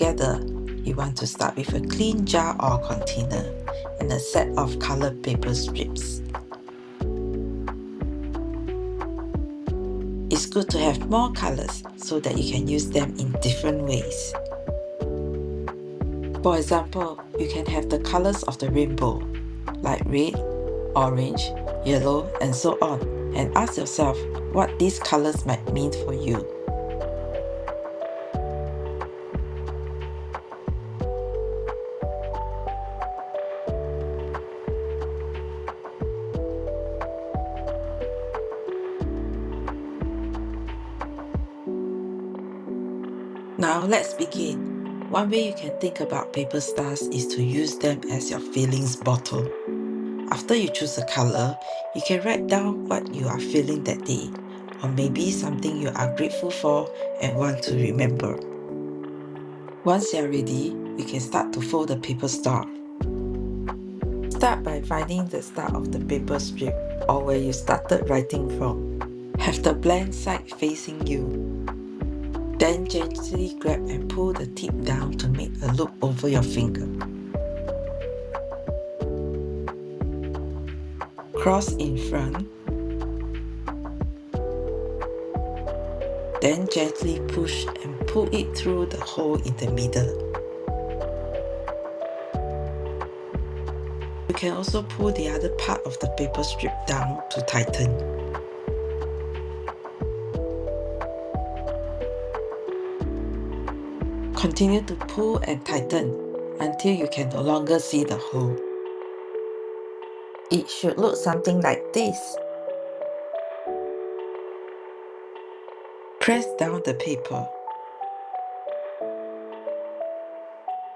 together, you want to start with a clean jar or container and a set of colored paper strips. It's good to have more colors so that you can use them in different ways. For example, you can have the colors of the rainbow, like red, orange, yellow, and so on, and ask yourself what these colors might mean for you. Now let's begin. One way you can think about paper stars is to use them as your feelings bottle. After you choose a color, you can write down what you are feeling that day, or maybe something you are grateful for and want to remember. Once you are ready, you can start to fold the paper star. Start by finding the start of the paper strip or where you started writing from. Have the blank side facing you. Then gently grab and pull the tip down to make a loop over your finger. Cross in front. Then gently push and pull it through the hole in the middle. You can also pull the other part of the paper strip down to tighten. Continue to pull and tighten until you can no longer see the hole. It should look something like this. Press down the paper.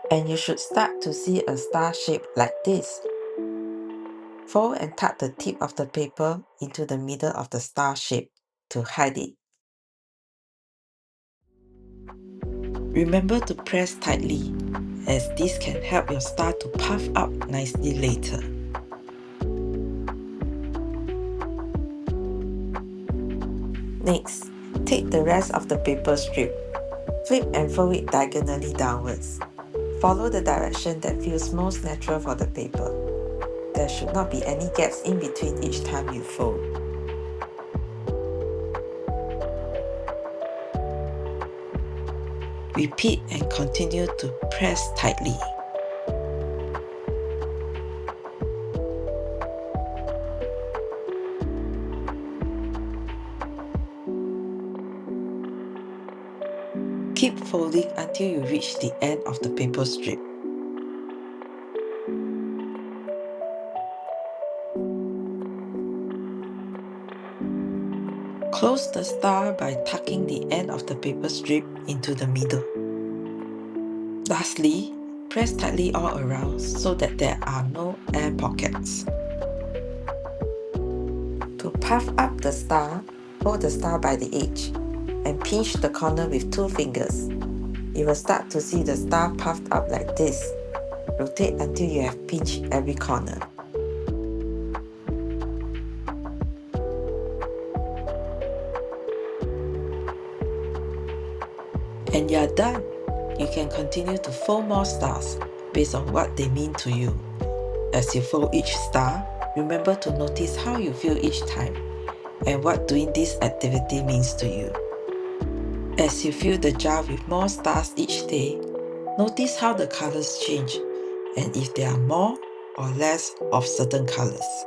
And you should start to see a star shape like this. Fold and tuck the tip of the paper into the middle of the star shape to hide it. Remember to press tightly, as this can help your star to puff up nicely later. Next, take the rest of the paper strip. Flip and fold it diagonally downwards. Follow the direction that feels most natural for the paper. There should not be any gaps in between each time you fold. Repeat and continue to press tightly. Keep folding until you reach the end of the paper strip. Close the star by tucking the end of the paper strip into the middle. Lastly, press tightly all around so that there are no air pockets. To puff up the star, hold the star by the edge and pinch the corner with 2 fingers. You will start to see the star puffed up like this. Rotate until you have pinched every corner. And you're done! You can continue to fold more stars based on what they mean to you. As you fold each star, remember to notice how you feel each time and what doing this activity means to you. As you fill the jar with more stars each day, notice how the colors change and if there are more or less of certain colors.